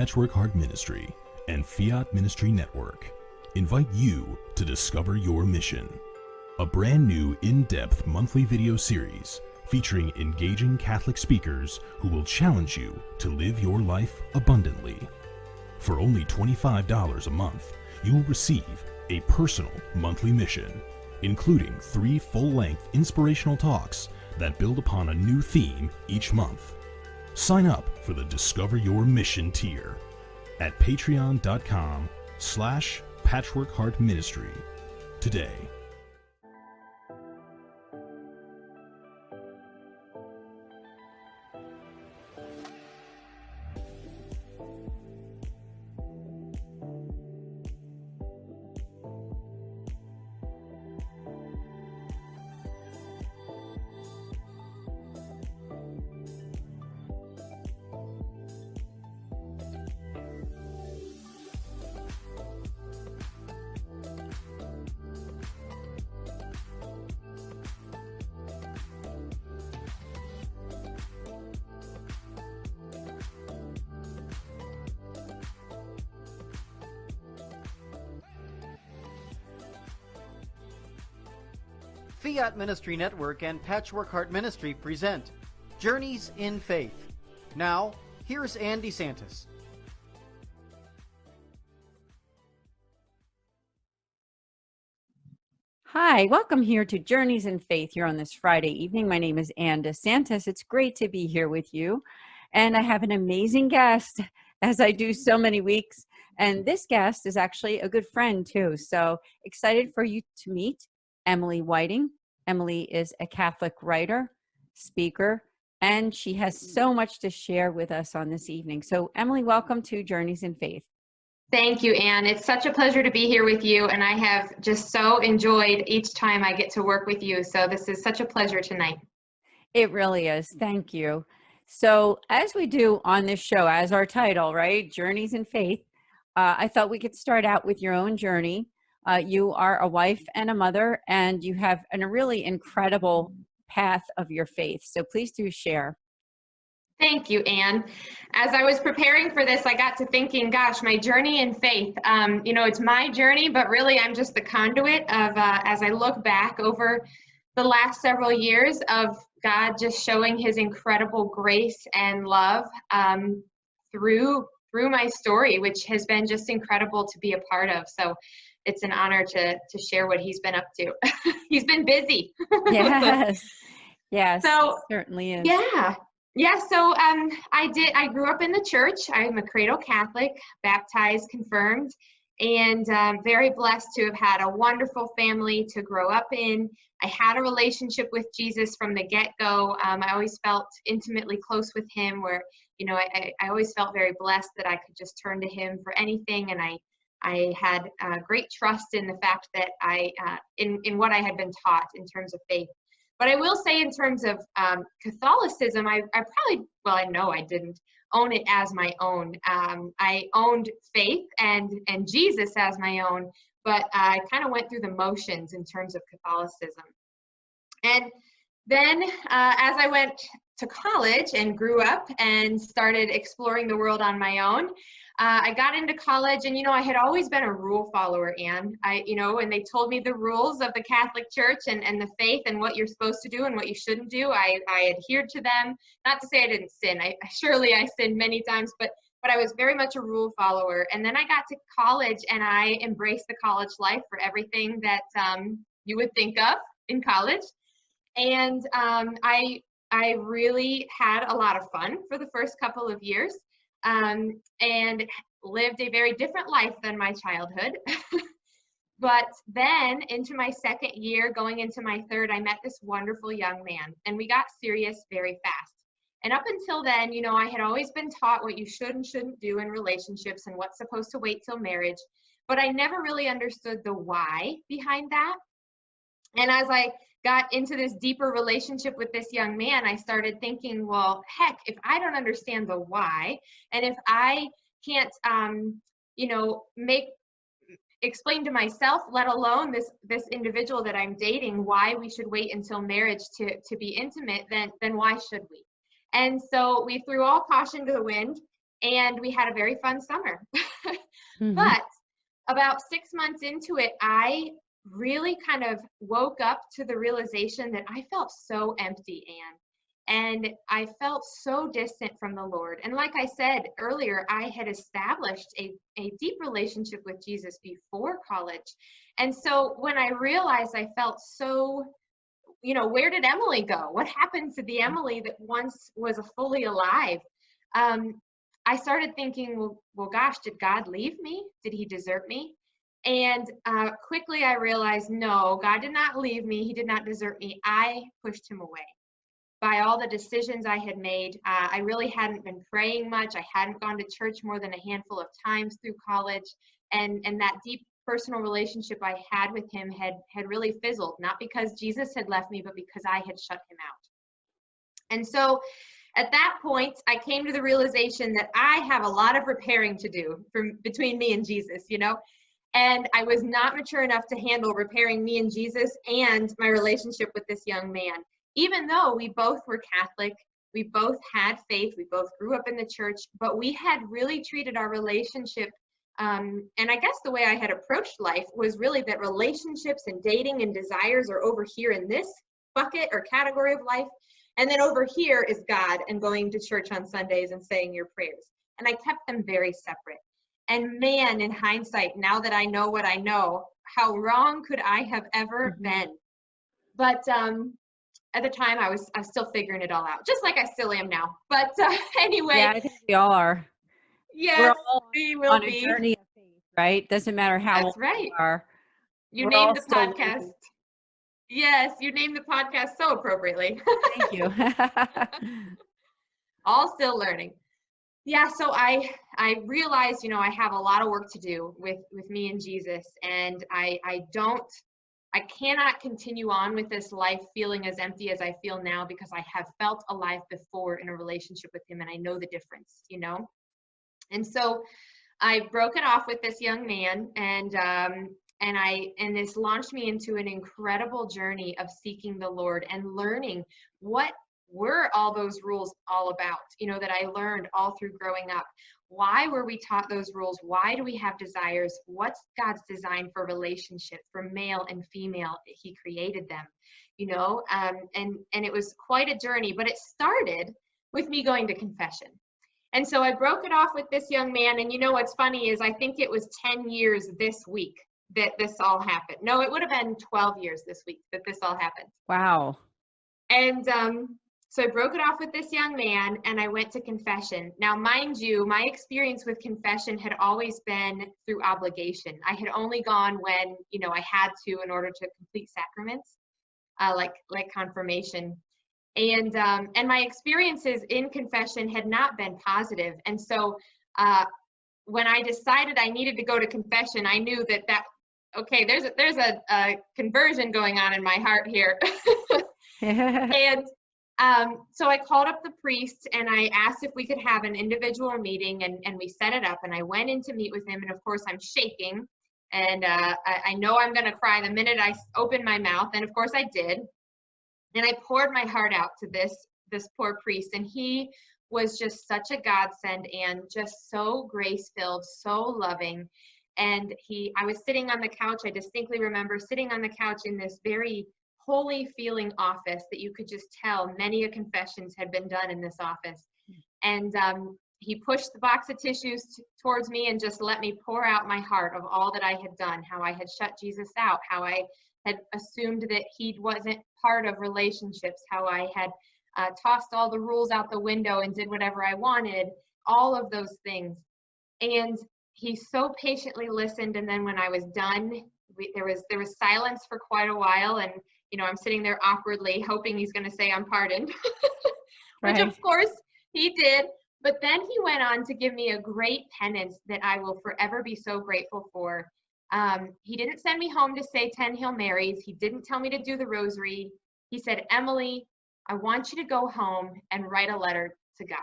Patchwork Heart Ministry and Fiat Ministry Network invite you to discover your mission, a brand new in-depth monthly video series featuring engaging Catholic speakers who will challenge you to live your life abundantly. For only $25 a month, you will receive a personal monthly mission, including 3 full-length inspirational talks that build upon a new theme each month. Sign up for the Discover Your Mission tier at patreon.com/patchworkheartministry today. Fiat Ministry Network and Patchwork Heart Ministry present Journeys in Faith. Now, here's Ann DeSantis. Hi, welcome here to Journeys in Faith here on this Friday evening. My name is Ann DeSantis. It's great to be here with you. And I have an amazing guest, as I do so many weeks. And this guest is actually a good friend, too. So excited for you to meet Emily Whiting. Emily is a Catholic writer, speaker, and she has so much to share with us on this evening. So Emily, welcome to Journeys in Faith. Thank you, Ann. It's such a pleasure to be here with you, and I have just so enjoyed each time I get to work with you. So this is such a pleasure tonight. It really is. Thank you. So as we do on this show, as our title, right, Journeys in Faith, I thought we could start out with your own journey. You are a wife and a mother, and you have a really incredible path of your faith. So please do share. Thank you, Ann. As I was preparing for this, I got to thinking, gosh, my journey in faith, it's my journey, but really I'm just the conduit of, as I look back over the last several years of God just showing his incredible grace and love through my story, which has been just incredible to be a part of. So it's an honor to share what he's been up to. He's been busy. Yes. Yes. So certainly is. Yeah. Yeah. So I grew up in the church. I'm a cradle Catholic, baptized, confirmed, and very blessed to have had a wonderful family to grow up in. I had a relationship with Jesus from the get-go. I always felt intimately close with him, where, I always felt very blessed that I could just turn to him for anything. And I had great trust in the fact that in what I had been taught in terms of faith. But I will say in terms of Catholicism, I know I didn't own it as my own. I owned faith and Jesus as my own, but I kind of went through the motions in terms of Catholicism. And then as I went to college and grew up and started exploring the world on my own, I got into college, and, I had always been a rule follower, Ann. And they told me the rules of the Catholic Church and the faith and what you're supposed to do and what you shouldn't do. I adhered to them. Not to say I didn't sin. I sinned many times, but I was very much a rule follower. And then I got to college, and I embraced the college life for everything that you would think of in college. And I really had a lot of fun for the first couple of years. And lived a very different life than my childhood. But then into my second year, going into my third, I met this wonderful young man, and we got serious very fast. And up until then, I had always been taught what you should and shouldn't do in relationships and what's supposed to wait till marriage, but I never really understood the why behind that. And as I got into this deeper relationship with this young man, I started thinking, well, heck, if I don't understand the why, and if I can't, explain to myself, let alone this individual that I'm dating, why we should wait until marriage to be intimate, then why should we? And so we threw all caution to the wind, and we had a very fun summer. Mhm. But about 6 months into it, I really kind of woke up to the realization that I felt so empty, Anne. And I felt so distant from the Lord. And like I said earlier, I had established a deep relationship with Jesus before college. And so when I realized I felt so, where did Emily go? What happened to the Emily that once was fully alive? I started thinking, well, gosh, did God leave me? Did he desert me? And quickly I realized, no, God did not leave me. He did not desert me. I pushed him away by all the decisions I had made. I really hadn't been praying much. I hadn't gone to church more than a handful of times through college. And that deep personal relationship I had with him had really fizzled, not because Jesus had left me, but because I had shut him out. And so at that point, I came to the realization that I have a lot of repairing to do between me and Jesus, and I was not mature enough to handle repairing me and Jesus and my relationship with this young man. Even though we both were Catholic, we both had faith, we both grew up in the church, but we had really treated our relationship, and I guess the way I had approached life was really that relationships and dating and desires are over here in this bucket or category of life. And then over here is God and going to church on Sundays and saying your prayers. And I kept them very separate. And man, in hindsight, now that I know what I know, how wrong could I have ever been? But at the time, I was still figuring it all out, just like I still am now. But anyway. Yeah, I think we all are. Yes, We're all we will on a be. journey of faith, right? Doesn't matter how That's old right. we are. You We're named all the still podcast. learning. Yes, you named the podcast so appropriately. Thank you. All still learning. Yeah, so I realized, I have a lot of work to do with me and Jesus, and I cannot continue on with this life feeling as empty as I feel now, because I have felt alive before in a relationship with him, and I know the difference, And so I broke it off with this young man, and this launched me into an incredible journey of seeking the Lord and learning what were all those rules all about, that I learned all through growing up. Why were we taught those rules? Why do we have desires? What's God's design for relationship, for male and female? He created them, and it was quite a journey, but it started with me going to confession. And so I broke it off with this young man. And what's funny is I think it was 10 years this week that this all happened. No, it would have been 12 years this week that this all happened. Wow. And so I broke it off with this young man, and I went to confession. Now, mind you, my experience with confession had always been through obligation. I had only gone when, I had to in order to complete sacraments, like confirmation. And my experiences in confession had not been positive. And so when I decided I needed to go to confession, I knew that okay, there's a conversion going on in my heart here. And so I called up the priest, and I asked if we could have an individual meeting, and we set it up, and I went in to meet with him. And of course I'm shaking, and I know I'm going to cry the minute I open my mouth. And of course I did. And I poured my heart out to this poor priest, and he was just such a godsend, and just so grace-filled, so loving. And I was sitting on the couch. I distinctly remember sitting on the couch in this very holy feeling office that you could just tell many confessions had been done in this office. And he pushed the box of tissues towards me and just let me pour out my heart of all that I had done, how I had shut Jesus out, how I had assumed that he wasn't part of relationships, how I had tossed all the rules out the window and did whatever I wanted, all of those things. And he so patiently listened. And then when I was done, there was silence for quite a while. And, I'm sitting there awkwardly hoping he's going to say I'm pardoned, which of course he did. But then he went on to give me a great penance that I will forever be so grateful for. He didn't send me home to say 10 Hail Marys. He didn't tell me to do the rosary. He said, Emily, I want you to go home and write a letter to God.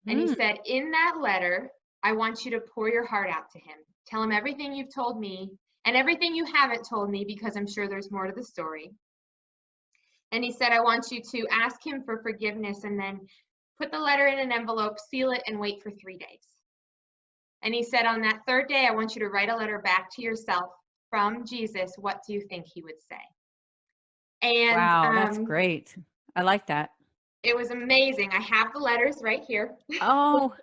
And he said, in that letter, I want you to pour your heart out to him. Tell him everything you've told me and everything you haven't told me, because I'm sure there's more to the story. And he said, I want you to ask him for forgiveness, and then put the letter in an envelope, seal it, and wait for 3 days. And he said, on that third day, I want you to write a letter back to yourself from Jesus. What do you think he would say? And Wow, that's great. I like that. it was amazing. I have the letters right here. Oh,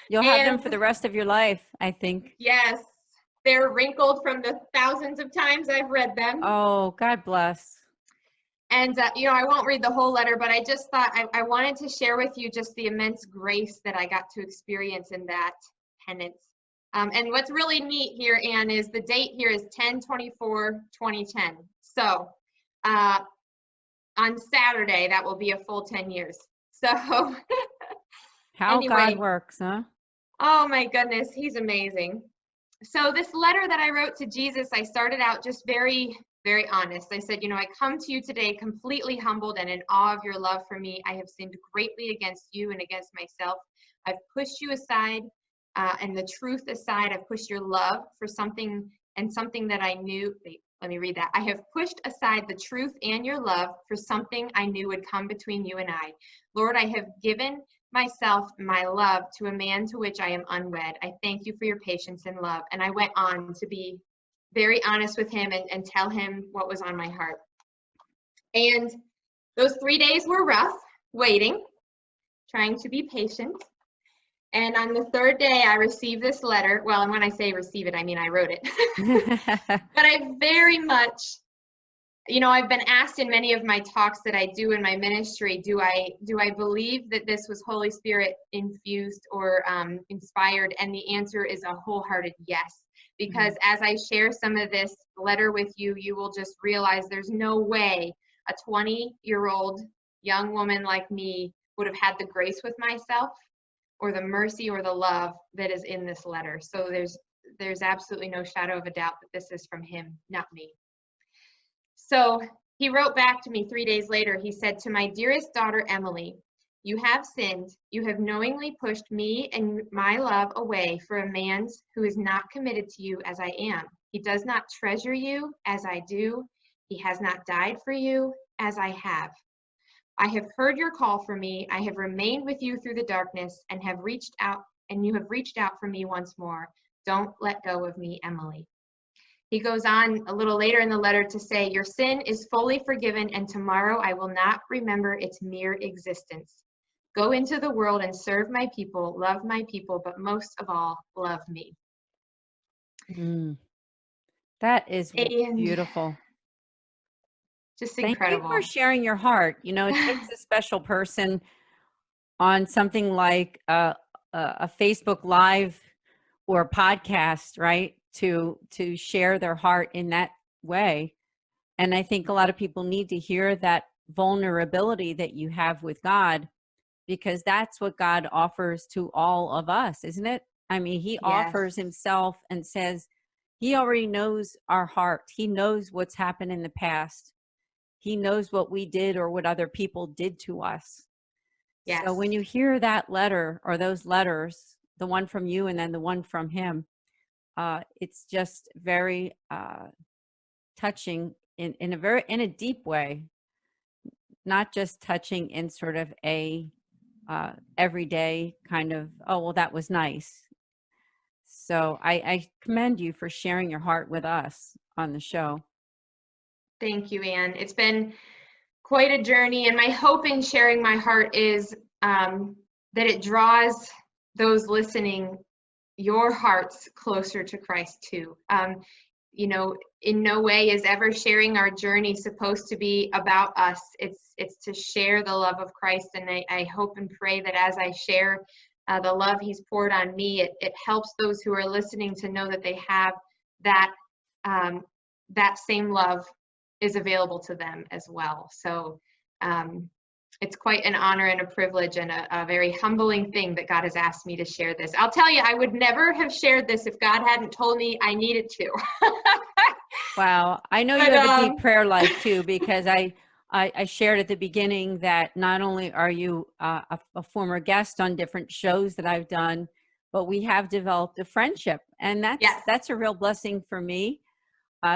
you'll have them for the rest of your life, I think. Yes, they're wrinkled from the thousands of times I've read them. Oh, God bless. And, I won't read the whole letter, but I just thought I wanted to share with you just the immense grace that I got to experience in that penance. And what's really neat here, Anne, is the date here is 10/24/2010. So on Saturday, that will be a full 10 years. So How anyway, God works, huh? Oh my goodness, he's amazing. So this letter that I wrote to Jesus, I started out just very, very honest. I said, I come to you today completely humbled and in awe of your love for me. I have sinned greatly against you and against myself. I've pushed you aside and the truth aside. I've pushed your love for something that I knew. Wait, let me read that. I have pushed aside the truth and your love for something I knew would come between you and I. Lord, I have given myself, my love, to a man to which I am unwed. I thank you for your patience and love. And I went on to be very honest with him and tell him what was on my heart. And those 3 days were rough, waiting, trying to be patient. And on the third day, I received this letter. Well, and when I say receive it, I mean I wrote it. But I very much, I've been asked in many of my talks that I do in my ministry, do I believe that this was Holy Spirit infused or inspired? And the answer is a wholehearted yes. Because as I share some of this letter with you, you will just realize there's no way a 20-year-old young woman like me would have had the grace with myself or the mercy or the love that is in this letter. So there's absolutely no shadow of a doubt that this is from him, not me. So he wrote back to me 3 days later. He said, to my dearest daughter, Emily, you have sinned. You have knowingly pushed me and my love away for a man who is not committed to you as I am. He does not treasure you as I do. He has not died for you as I have. I have heard your call for me. I have remained with you through the darkness and you have reached out for me once more. Don't let go of me, Emily. He goes on a little later in the letter to say, your sin is fully forgiven and tomorrow I will not remember its mere existence. Go into the world and serve my people, love my people, but most of all, love me. That is And beautiful. Just incredible. Thank you for sharing your heart. It takes a special person on something like a Facebook Live or a podcast, right? To share their heart in that way. And I think a lot of people need to hear that vulnerability that you have with God, because that's what God offers to all of us, isn't it? I mean, he offers himself and says he already knows our heart. He knows what's happened in the past. He knows what we did or what other people did to us. So when you hear that letter or those letters, the one from you and then the one from him, it's just very touching in a deep way, not just touching in sort of a everyday kind of, oh, well, that was nice. So I commend you for sharing your heart with us on the show. Thank you, Anne. It's been quite a journey, and my hope in sharing my heart is that it draws those listening, your hearts, closer to Christ too. In no way is ever sharing our journey supposed to be about us. It's to share the love of Christ, and I hope and pray that as I share the love he's poured on me, it helps those who are listening to know that they have that same love is available to them as well. So it's quite an honor and a privilege and a very humbling thing that God has asked me to share this. I'll tell you, I would never have shared this if God hadn't told me I needed to. Wow. I know you have a deep prayer life too, because I shared at the beginning that not only are you a former guest on different shows that I've done, but we have developed a friendship, and that's a real blessing for me.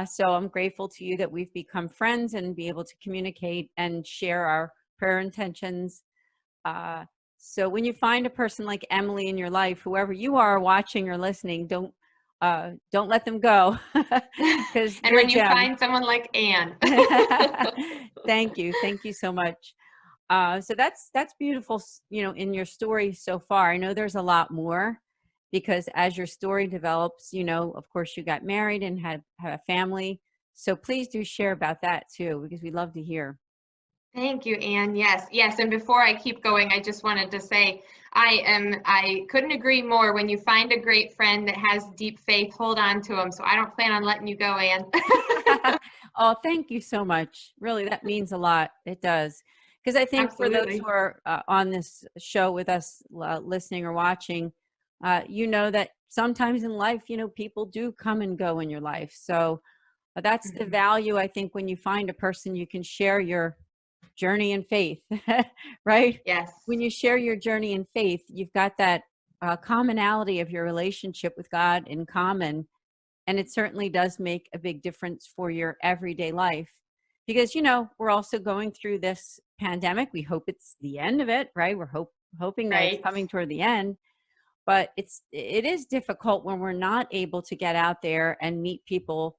So I'm grateful to you that we've become friends and be able to communicate and share our prayer intentions. So when you find a person like Emily in your life, whoever you are watching or listening, don't let them go because And you're a when you gem. find someone like Anne. Thank you so much. So that's beautiful, in your story so far. I know there's a lot more because as your story develops, of course you got married and have a family. So please do share about that too, because we love to hear. Thank you, Anne. Yes, yes. And before I keep going, I just wanted to say I couldn't agree more. When you find a great friend that has deep faith, hold on to them. So I don't plan on letting you go, Anne. Oh, thank you so much. Really, that means a lot. It does. Because I think for those who Absolutely. are on this show with us, listening or watching, you know that sometimes in life, people do come and go in your life. So that's the value, I think, when you find a person you can share your journey in faith, right? Yes. When you share your journey in faith, you've got that commonality of your relationship with God in common. And it certainly does make a big difference for your everyday life because, we're also going through this pandemic. We hope it's the end of it, right? We're hoping that it's Right. coming toward the end, but it is difficult when we're not able to get out there and meet people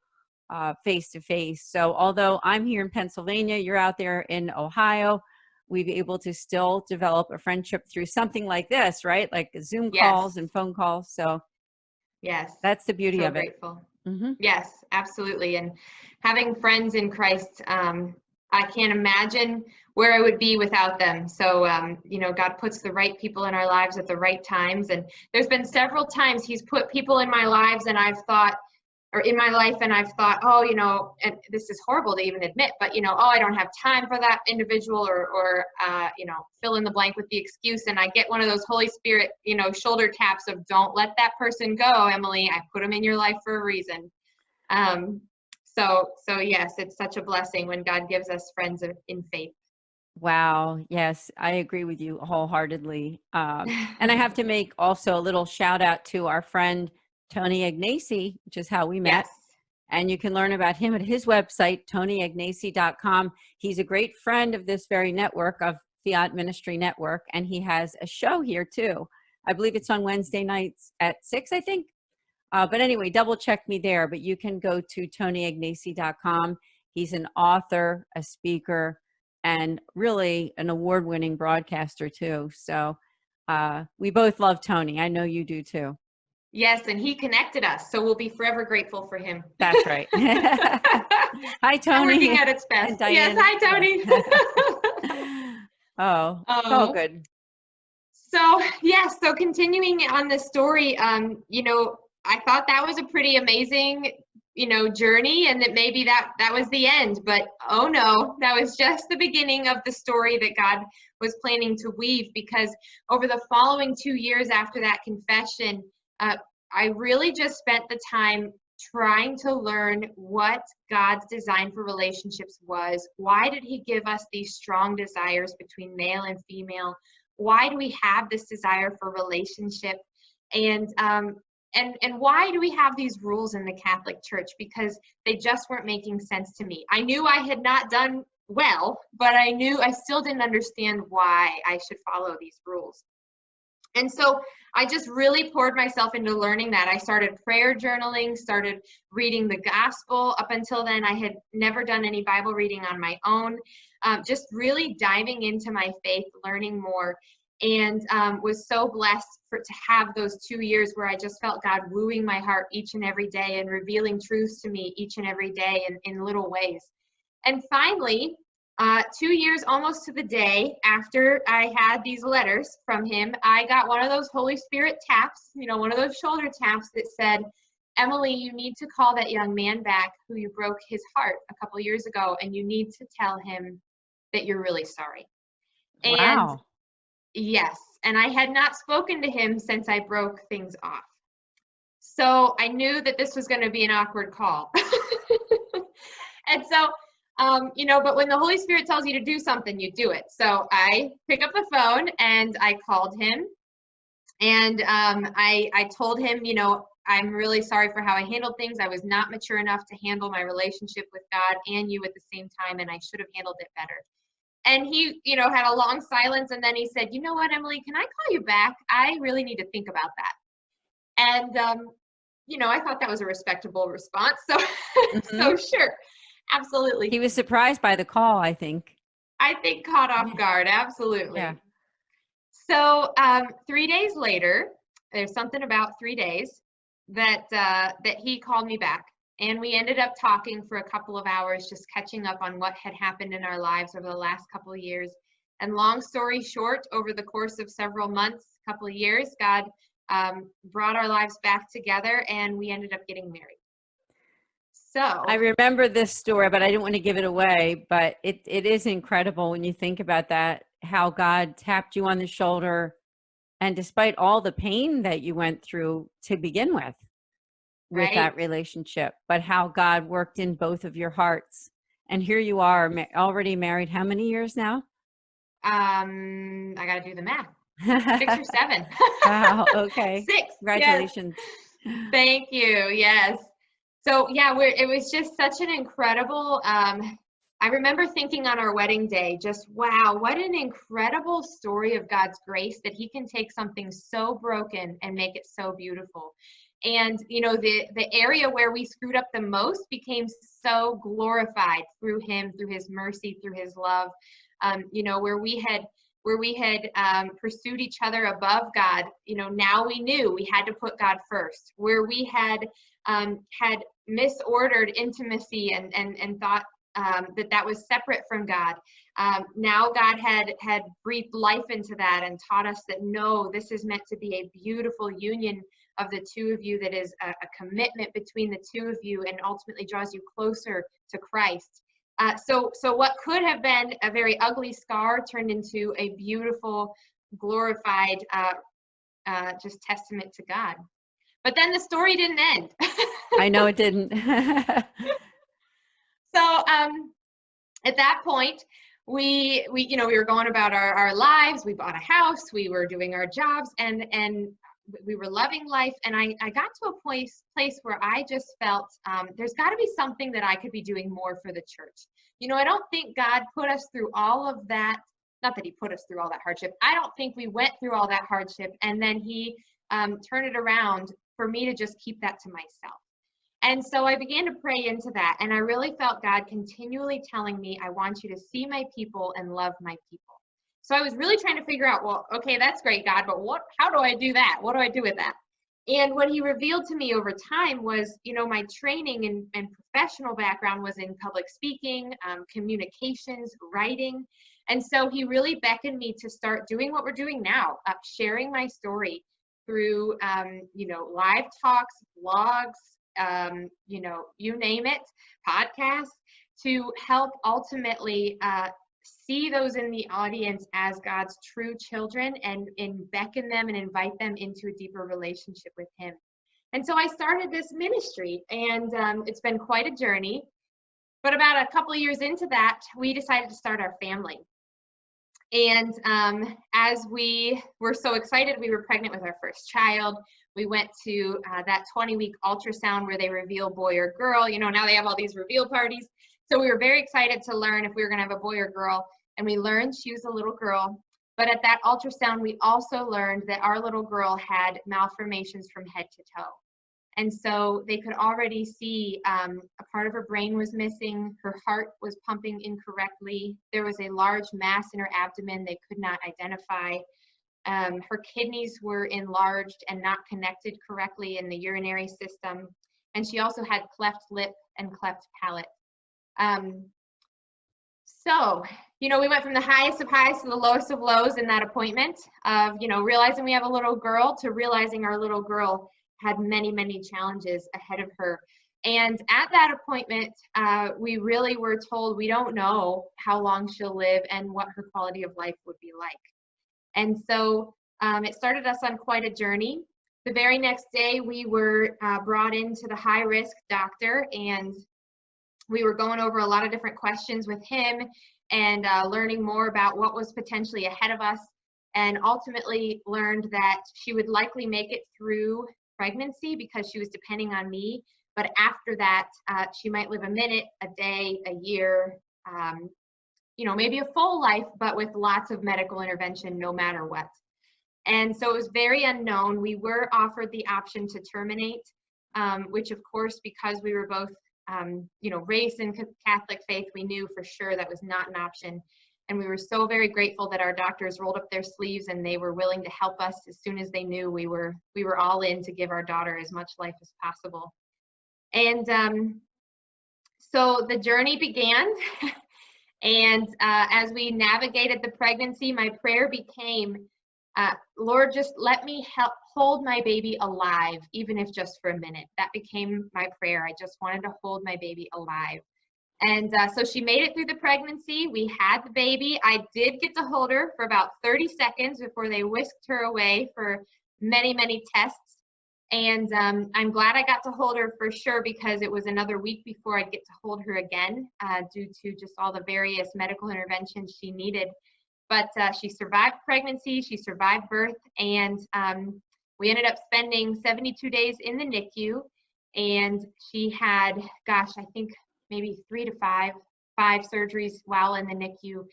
face to face. So although I'm here in Pennsylvania, you're out there in Ohio, we've been able to still develop a friendship through something like this, right? Like Zoom Yes. calls and phone calls. So Yes. that's the beauty So of it. grateful. Mm-hmm. Yes, absolutely. And having friends in Christ, I can't imagine where I would be without them. So, God puts the right people in our lives at the right times. And there's been several times He's put people in my lives and I've thought, or in my life, and I've thought, oh, and this is horrible to even admit, but, oh, I don't have time for that individual or fill in the blank with the excuse. And I get one of those Holy Spirit, shoulder taps of don't let that person go, Emily. I put them in your life for a reason. So yes, it's such a blessing when God gives us friends in faith. Wow. Yes, I agree with you wholeheartedly. And I have to make also a little shout out to our friend Tony Ignacy, which is how we met. Yes. And you can learn about him at his website, tonyignacy.com. He's a great friend of this very network, of Fiat Ministry Network, and he has a show here too. I believe it's on Wednesday nights at 6, I think. But anyway, double check me there. But you can go to tonyignacy.com. He's an author, a speaker, and really an award-winning broadcaster too. So we both love Tony. I know you do too. Yes, and he connected us, so we'll be forever grateful for him. That's right. Hi, Tony. Working at its best. Yes, hi, Tony. Oh, it's all good. So, yes, so continuing on this story, I thought that was a pretty amazing, journey, and that maybe that was the end. But oh no, that was just the beginning of the story that God was planning to weave, because over the following 2 years after that confession, I really just spent the time trying to learn what God's design for relationships was. Why did He give us these strong desires between male and female? Why do we have this desire for relationship? And why do we have these rules in the Catholic Church? Because they just weren't making sense to me. I knew I had not done well, but I still didn't understand why I should follow these rules. And so I just really poured myself into learning that. I started prayer journaling, started reading the gospel. Up until then, I had never done any Bible reading on my own. Just really diving into my faith, learning more, and was so blessed to have those 2 years where I just felt God wooing my heart each and every day and revealing truths to me each and every day in little ways. And finally, 2 years almost to the day after I had these letters from him, I got one of those Holy Spirit taps, one of those shoulder taps that said, Emily, you need to call that young man back who you broke his heart a couple years ago, and you need to tell him that you're really sorry. And Wow. yes, and I had not spoken to him since I broke things off. So I knew that this was going to be an awkward call. And so, but when the Holy Spirit tells you to do something, you do it. So I pick up the phone and I called him, and I told him, I'm really sorry for how I handled things. I was not mature enough to handle my relationship with God and you at the same time, and I should have handled it better. And he, you know, had a long silence, and then he said, you know what, Emily, can I call you back? I really need to think about that. And, you know, I thought that was a respectable response. So, so sure, absolutely. He was surprised by the call, I think. I think caught off guard, absolutely. Yeah. So 3 days later, there's something about 3 days that that he called me back, and we ended up talking for a couple of hours, just catching up on what had happened in our lives over the last couple of years. And long story short, over the course of several months, couple of years, God brought our lives back together, and we ended up getting married. So I remember this story, but I didn't want to give it away. But it is incredible when you think about that, how God tapped you on the shoulder, and despite all the pain that you went through to begin with right. that relationship, but how God worked in both of your hearts. And here you are already married. How many years now? I got to do the math. 6 or 7. Wow. Okay. 6. Congratulations. Yes. Thank you. Yes. So yeah, it was just such an incredible, I remember thinking on our wedding day, just, wow, what an incredible story of God's grace, that he can take something so broken and make it so beautiful. And, you know, the area where we screwed up the most became so glorified through him, through his mercy, through his love. You know, where we had pursued each other above God, you know, now we knew we had to put God first. Where we had misordered intimacy and thought that was separate from God. Now God had breathed life into that and taught us that, no, this is meant to be a beautiful union of the two of you, that is a commitment between the two of you, and ultimately draws you closer to Christ. So what could have been a very ugly scar turned into a beautiful, glorified, just testament to God. But then the story didn't end. I know it didn't. So at that point, we were going about our lives. We bought a house. We were doing our jobs, and we were loving life. And I got to a place where I just felt there's got to be something that I could be doing more for the church. You know, I don't think God put us through all of that. Not that he put us through all that hardship. I don't think we went through all that hardship and then he turned it around for me to just keep that to myself. And so I began to pray into that. And I really felt God continually telling me, I want you to see my people and love my people. So I was really trying to figure out, well, okay, that's great, God, but how do I do that? What do I do with that? And what he revealed to me over time was, you know, my training and professional background was in public speaking, communications, writing. And so he really beckoned me to start doing what we're doing now, sharing my story through, you know, live talks, blogs, you know, you name it, podcasts, to help ultimately see those in the audience as God's true children and beckon them and invite them into a deeper relationship with him. And so I started this ministry, and it's been quite a journey. But about a couple of years into that, we decided to start our family. And as we were so excited, we were pregnant with our first child. We went to that 20-week ultrasound where they reveal boy or girl. You know, now they have all these reveal parties. So we were very excited to learn if we were going to have a boy or girl. And we learned she was a little girl. But at that ultrasound, we also learned that our little girl had malformations from head to toe. And so they could already see a part of her brain was missing. Her heart was pumping incorrectly. There was a large mass in her abdomen they could not identify. Her kidneys were enlarged and not connected correctly in the urinary system. And she also had cleft lip and cleft palate. So, you know, we went from the highest of highs to the lowest of lows in that appointment of, you know, realizing we have a little girl to realizing our little girl had many, many challenges ahead of her. And at that appointment, we really were told we don't know how long she'll live and what her quality of life would be like. And so it started us on quite a journey. The very next day, we were brought into the high-risk doctor, and we were going over a lot of different questions with him and learning more about what was potentially ahead of us, and ultimately learned that she would likely make it through pregnancy because she was depending on me. But after that, she might live a minute, a day, a year, maybe a full life, but with lots of medical intervention no matter what. And so it was very unknown. We were offered the option to terminate, which of course, because we were both, raised in Catholic faith, we knew for sure that was not an option. And we were so very grateful that our doctors rolled up their sleeves and they were willing to help us as soon as they knew we were all in to give our daughter as much life as possible. And so the journey began. And as we navigated the pregnancy, my prayer became, Lord, just let me hold my baby alive, even if just for a minute. That became my prayer. I just wanted to hold my baby alive. And so she made it through the pregnancy. We had the baby. I did get to hold her for about 30 seconds before they whisked her away for many, many tests. And I'm glad I got to hold her for sure, because it was another week before I'd get to hold her again due to just all the various medical interventions she needed. But she survived pregnancy, she survived birth, and we ended up spending 72 days in the NICU. And she had, I think maybe 3 to 5 surgeries while in the NICU.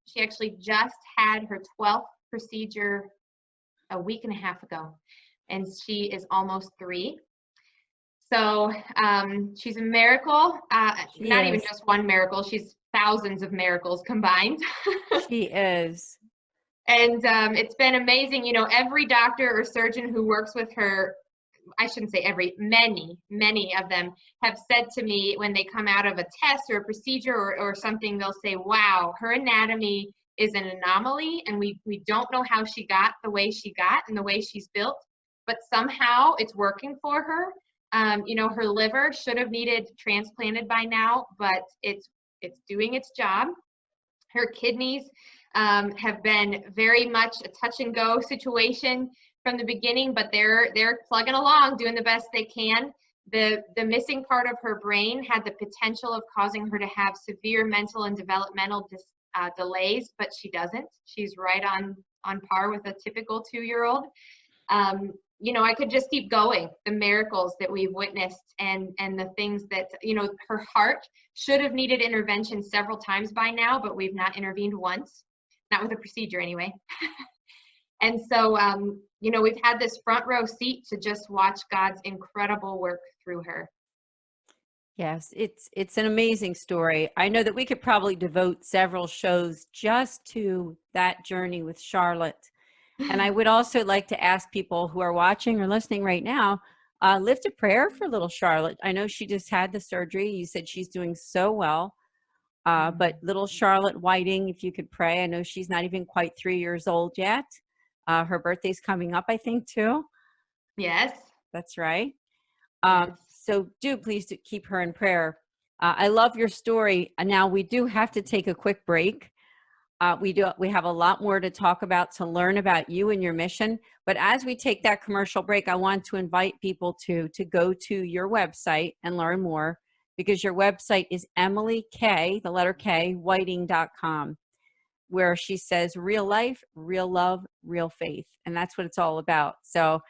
She actually just had her 12th procedure a week and a half ago, and she is almost 3. So she's a miracle, not even just one miracle. She's thousands of miracles combined. She is. And it's been amazing. Every doctor or surgeon who works with her, I shouldn't say every, many of them have said to me when they come out of a test or a procedure or something, they'll say, wow, her anatomy is an anomaly, and we don't know how she got the way she got and the way she's built, but somehow it's working for her. Her liver should have needed transplanted by now, but it's doing its job. Her kidneys have been very much a touch and go situation from the beginning, but they're plugging along, doing the best they can. The missing part of her brain had the potential of causing her to have severe mental and developmental delays, but she doesn't. She's right on par with a typical 2-year-old. I could just keep going, the miracles that we've witnessed and the things that, her heart should have needed intervention several times by now, but we've not intervened once, not with a procedure anyway. And so, we've had this front row seat to just watch God's incredible work through her. Yes, it's an amazing story. I know that we could probably devote several shows just to that journey with Charlotte. And I would also like to ask people who are watching or listening right now, lift a prayer for little Charlotte. I know she just had the surgery. You said she's doing so well. But little Charlotte Whiting, if you could pray. I know she's not even quite 3 years old yet. Her birthday's coming up, I think, too. Yes. That's right. Yes. So please do keep her in prayer. I love your story. Now we do have to take a quick break. We have a lot more to talk about, to learn about you and your mission. But as we take that commercial break, I want to invite people to go to your website and learn more, because your website is Emily K, the letter K, Whiting.com, where she says real life, real love, real faith. And that's what it's all about. So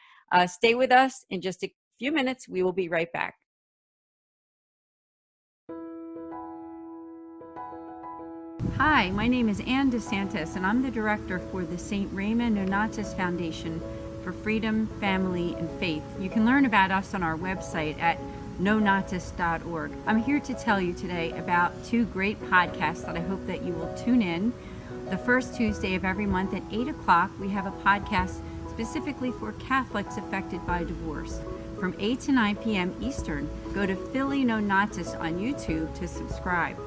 stay with us in just a few minutes. We will be right back. Hi, my name is Ann DeSantis, and I'm the director for the St. Raymond Nonatus Foundation for Freedom, Family, and Faith. You can learn about us on our website at nonatus.org. I'm here to tell you today about 2 great podcasts that I hope that you will tune in. The first Tuesday of every month at 8 o'clock, we have a podcast specifically for Catholics affected by divorce. From 8 to 9 p.m. Eastern, go to Philly Nonatus on YouTube to subscribe.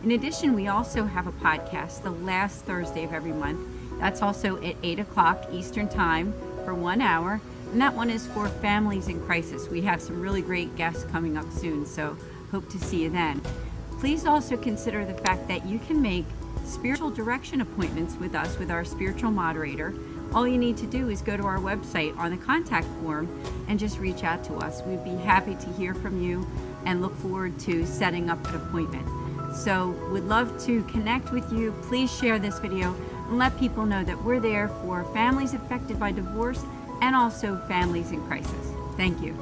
In addition, we also have a podcast the last Thursday of every month. That's also at 8 o'clock Eastern Time for 1 hour. And that one is for families in crisis. We have some really great guests coming up soon, so hope to see you then. Please also consider the fact that you can make spiritual direction appointments with us, with our spiritual moderator. All you need to do is go to our website on the contact form and just reach out to us. We'd be happy to hear from you and look forward to setting up an appointment. So we'd love to connect with you. Please share this video and let people know that we're there for families affected by divorce and also families in crisis. Thank you.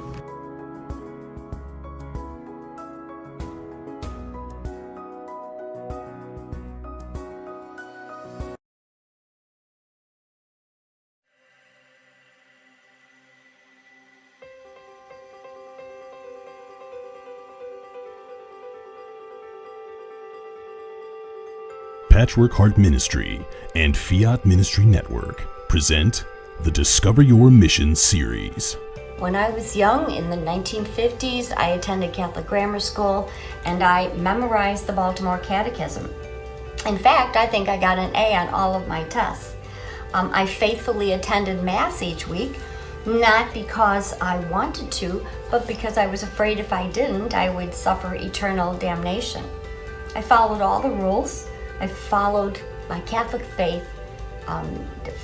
Patchwork Heart Ministry and Fiat Ministry Network present the Discover Your Mission series. When I was young, in the 1950s, I attended Catholic grammar school and I memorized the Baltimore Catechism. In fact, I think I got an A on all of my tests. I faithfully attended Mass each week, not because I wanted to, but because I was afraid if I didn't, I would suffer eternal damnation. I followed all the rules. I followed my Catholic faith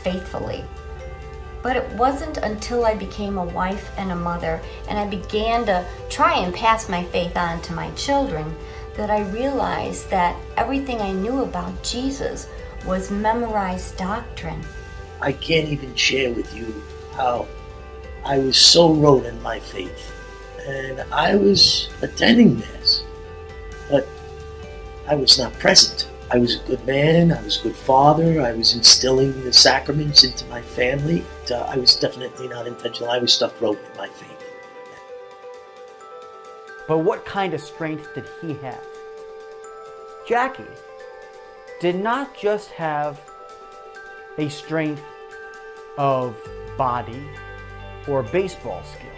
faithfully. But it wasn't until I became a wife and a mother and I began to try and pass my faith on to my children that I realized that everything I knew about Jesus was memorized doctrine. I can't even share with you how I was so rooted in my faith. And I was attending Mass, but I was not present. I was a good man, I was a good father, I was instilling the sacraments into my family. I was definitely not intentional. I was stuck rooted in my faith. But what kind of strength did he have? Jackie did not just have a strength of body or baseball skill.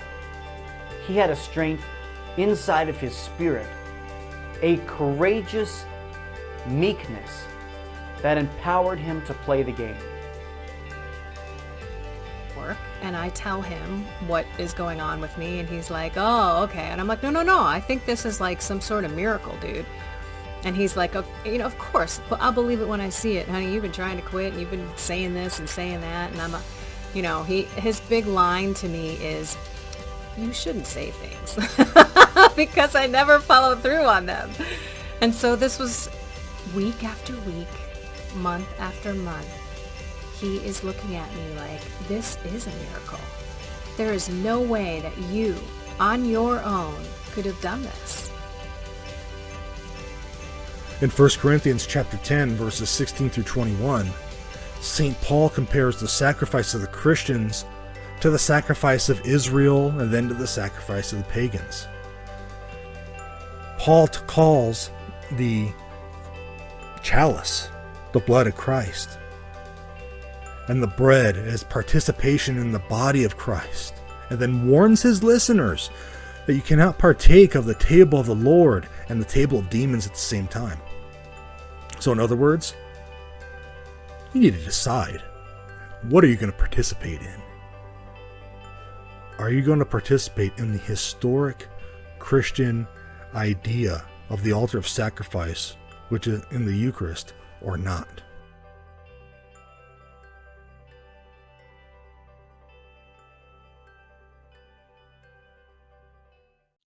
He had a strength inside of his spirit, a courageous meekness that empowered him to play the game. And I tell him what is going on with me, and he's like, oh, okay. And I'm like, no, I think this is like some sort of miracle, dude. And he's like, oh, of course, but I'll believe it when I see it. Honey, you've been trying to quit, and you've been saying this and saying that. And I'm his big line to me is, you shouldn't say things because I never follow through on them. And so this was week after week, month after month. He is looking at me like, this is a miracle. There is no way that you, on your own, could have done this. In 1 Corinthians chapter 10, verses 16 through 21, St. Paul compares the sacrifice of the Christians to the sacrifice of Israel and then to the sacrifice of the pagans. Paul calls the chalice the blood of Christ, and the bread as participation in the body of Christ, and then warns his listeners that you cannot partake of the table of the Lord and the table of demons at the same time. So in other words, you need to decide, what are you going to participate in? Are you going to participate in the historic Christian idea of the altar of sacrifice, which is in the Eucharist, or not?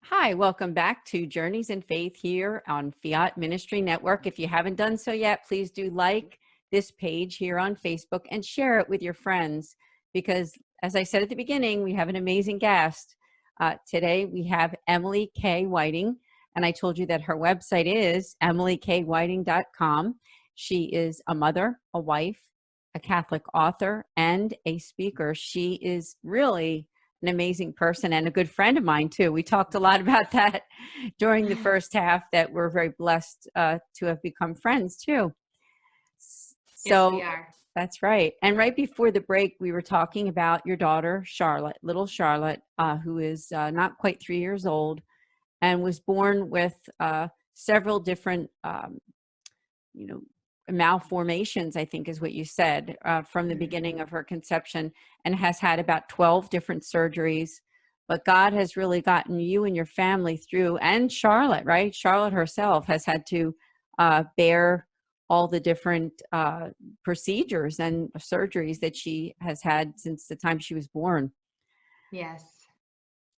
Hi, welcome back to Journeys in Faith here on Fiat Ministry Network. If you haven't done so yet, please do like this page here on Facebook and share it with your friends, because as I said at the beginning, we have an amazing guest. Today we have Emily K. Whiting, and I told you that her website is emilykWhiting.com. She is a mother, a wife, a Catholic author, and a speaker. She is really an amazing person and a good friend of mine too. We talked a lot about that during the first half, that we're very blessed to have become friends too. So yes, we are. That's right. And right before the break, we were talking about your daughter, Charlotte, little Charlotte, who is not quite 3 years old and was born with several different, malformations, I think is what you said, from the beginning of her conception, and has had about 12 different surgeries. But God has really gotten you and your family through, and Charlotte, right? Charlotte herself has had to bear all the different procedures and surgeries that she has had since the time she was born. Yes.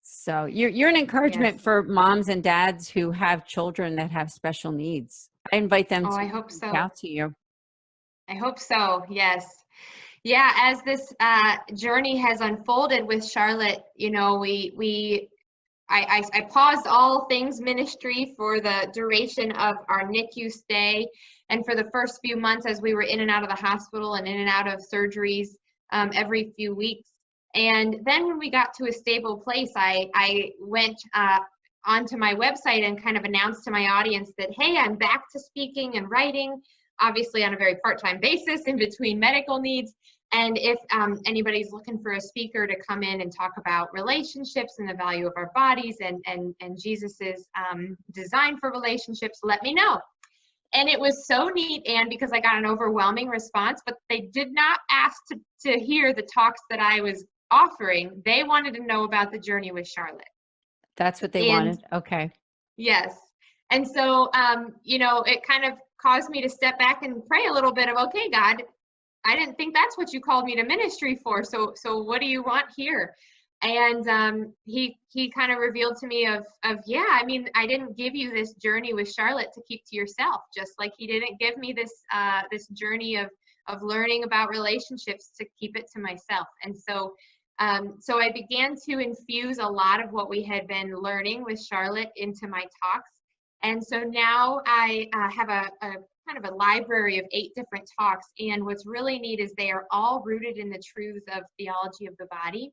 So you're an encouragement Yes. for moms and dads who have children that have special needs. I invite them to I hope so. reach out to you. I hope so. Yes. Yeah. As this journey has unfolded with Charlotte, I paused all things ministry for the duration of our NICU stay, and for the first few months as we were in and out of the hospital and in and out of surgeries every few weeks. And then when we got to a stable place, I went onto my website and kind of announced to my audience that, hey, I'm back to speaking and writing. obviously on a very part-time basis in between medical needs. And if anybody's looking for a speaker to come in and talk about relationships and the value of our bodies and Jesus's design for relationships, let me know. And it was so neat, Anne, because I got an overwhelming response, but they did not ask to hear the talks that I was offering. They wanted to know about the journey with Charlotte. That's what they wanted. Okay. Yes. And so, it kind of caused me to step back and pray a little bit of, okay, God, I didn't think that's what you called me to ministry for. So what do you want here? And he kind of revealed to me of yeah, I mean, I didn't give you this journey with Charlotte to keep to yourself, just like he didn't give me this journey of learning about relationships to keep it to myself. And so I began to infuse a lot of what we had been learning with Charlotte into my talks. And so now I have a kind of a library of 8 different talks. And what's really neat is they are all rooted in the truths of theology of the body.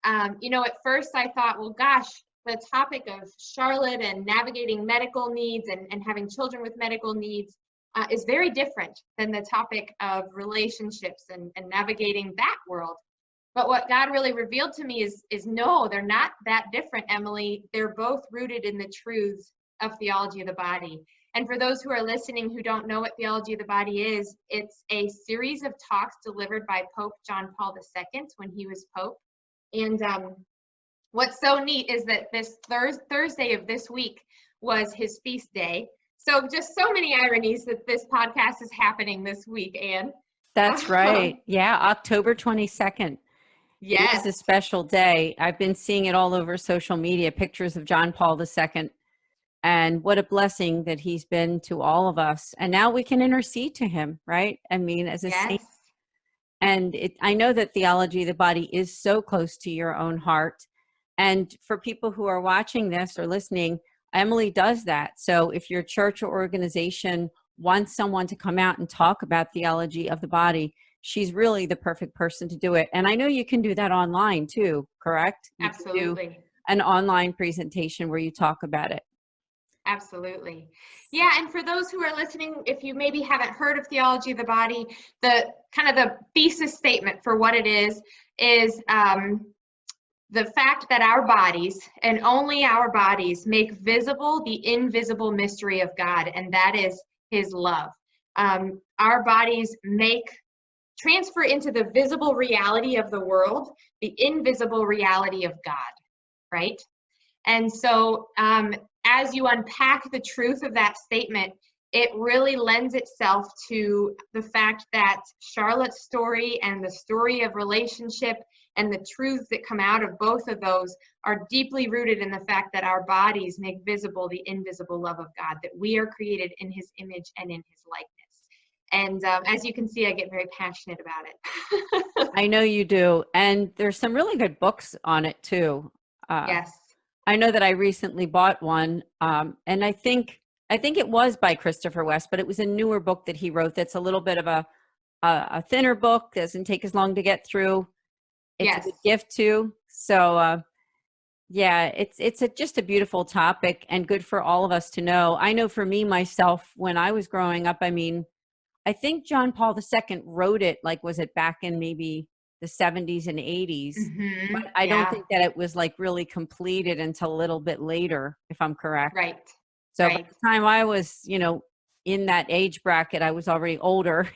At first I thought, well, gosh, the topic of Charlotte and navigating medical needs and having children with medical needs is very different than the topic of relationships and navigating that world. But what God really revealed to me is no, they're not that different, Emily. They're both rooted in the truths of theology of the body. And for those who are listening who don't know what theology of the body is, it's a series of talks delivered by Pope John Paul II when he was Pope. And what's so neat is that this Thursday of this week was his feast day. So just so many ironies that this podcast is happening this week, Anne. That's right. Yeah, October 22nd. Yes. It's a special day. I've been seeing it all over social media, pictures of John Paul II. And what a blessing that he's been to all of us. And now we can intercede to him, right? I mean, as a saint. And I know that theology of the body is so close to your own heart. And for people who are watching this or listening, Emily does that. So if your church or organization wants someone to come out and talk about theology of the body, she's really the perfect person to do it. And I know you can do that online too, correct? You Absolutely. can do an online presentation where you talk about it. Absolutely. Yeah, and for those who are listening, if you maybe haven't heard of theology of the body, the kind of the thesis statement for what it is the fact that our bodies, and only our bodies, make visible the invisible mystery of God, and that is his love. Our bodies transfer into the visible reality of the world the invisible reality of God, right? And so as you unpack the truth of that statement, it really lends itself to the fact that Charlotte's story and the story of relationship and the truths that come out of both of those are deeply rooted in the fact that our bodies make visible the invisible love of God, that we are created in his image and in his likeness. And as you can see, I get very passionate about it. I know you do. And there's some really good books on it too. Yes. I know that I recently bought one, and I think it was by Christopher West, but it was a newer book that he wrote that's a little bit of a thinner book, doesn't take as long to get through. It's a gift too. So yeah, it's just a beautiful topic and good for all of us to know. I know for me, myself, when I was growing up, I mean, I think John Paul II wrote it, like, was it back in maybe the 70s and 80s, but I don't think that it was like really completed until a little bit later, if I'm correct. Right. So by the time I was, in that age bracket, I was already older,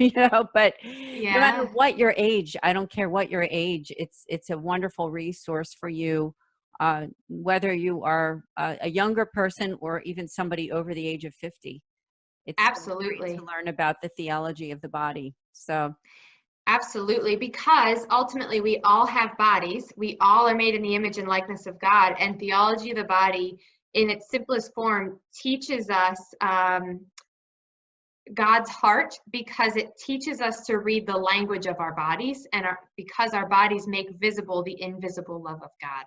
but no matter what your age, I don't care what your age, it's a wonderful resource for you, whether you are a younger person or even somebody over the age of 50. It's absolutely great to learn about the theology of the body. So absolutely, because ultimately we all have bodies. We all are made in the image and likeness of God, and theology of the body in its simplest form teaches us God's heart, because it teaches us to read the language of our bodies, and because our bodies make visible the invisible love of God.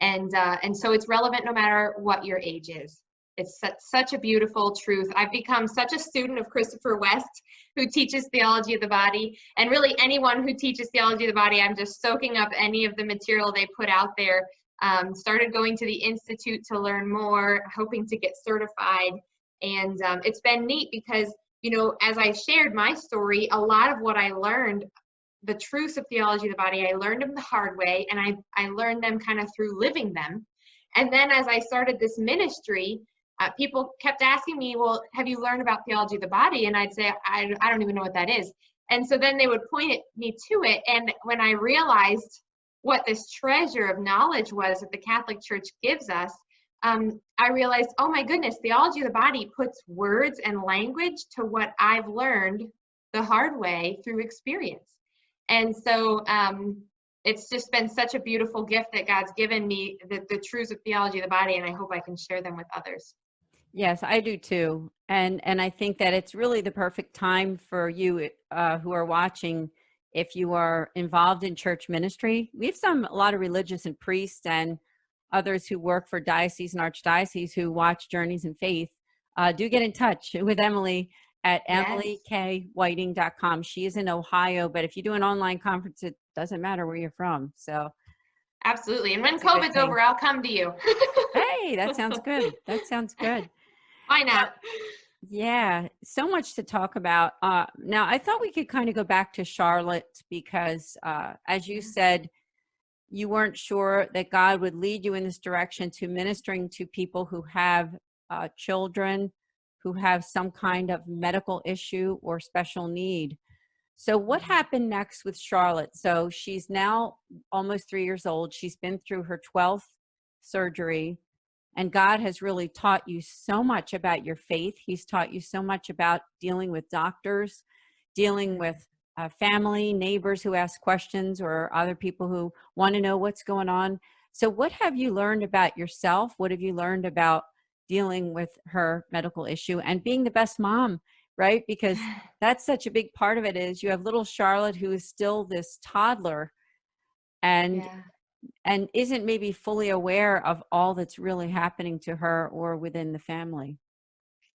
And so it's relevant no matter what your age is. It's such a beautiful truth. I've become such a student of Christopher West, who teaches theology of the body, and really anyone who teaches theology of the body. I'm just soaking up any of the material they put out there. Started going to the Institute to learn more, hoping to get certified. And it's been neat because as I shared my story, a lot of what I learned, the truths of theology of the body, I learned them the hard way, and I learned them kind of through living them. And then as I started this ministry, people kept asking me, well, have you learned about theology of the body? And I'd say, I don't even know what that is. And so then they would point me to it. And when I realized what this treasure of knowledge was that the Catholic Church gives us, I realized, oh my goodness, theology of the body puts words and language to what I've learned the hard way through experience. And so it's just been such a beautiful gift that God's given me, the truths of theology of the body, and I hope I can share them with others. Yes, I do too. And I think that it's really the perfect time for you who are watching, if you are involved in church ministry. We have a lot of religious and priests and others who work for dioceses and archdiocese who watch Journeys in Faith. Do get in touch with Emily at emilykWhiting.com. She is in Ohio, but if you do an online conference, it doesn't matter where you're from. So absolutely. And when COVID's over, I'll come to you. Hey, that sounds good. That sounds good. Why not? Yeah, so much to talk about. Now, I thought we could kind of go back to Charlotte because, as you said, you weren't sure that God would lead you in this direction to ministering to people who have children who have some kind of medical issue or special need. So what happened next with Charlotte? So she's now almost 3 years old. She's been through her 12th surgery. And God has really taught you so much about your faith. He's taught you so much about dealing with doctors, dealing with family, neighbors who ask questions, or other people who want to know what's going on. So what have you learned about yourself? What have you learned about dealing with her medical issue and being the best mom, right? Because that's such a big part of it, is you have little Charlotte who is still this toddler and isn't maybe fully aware of all that's really happening to her or within the family.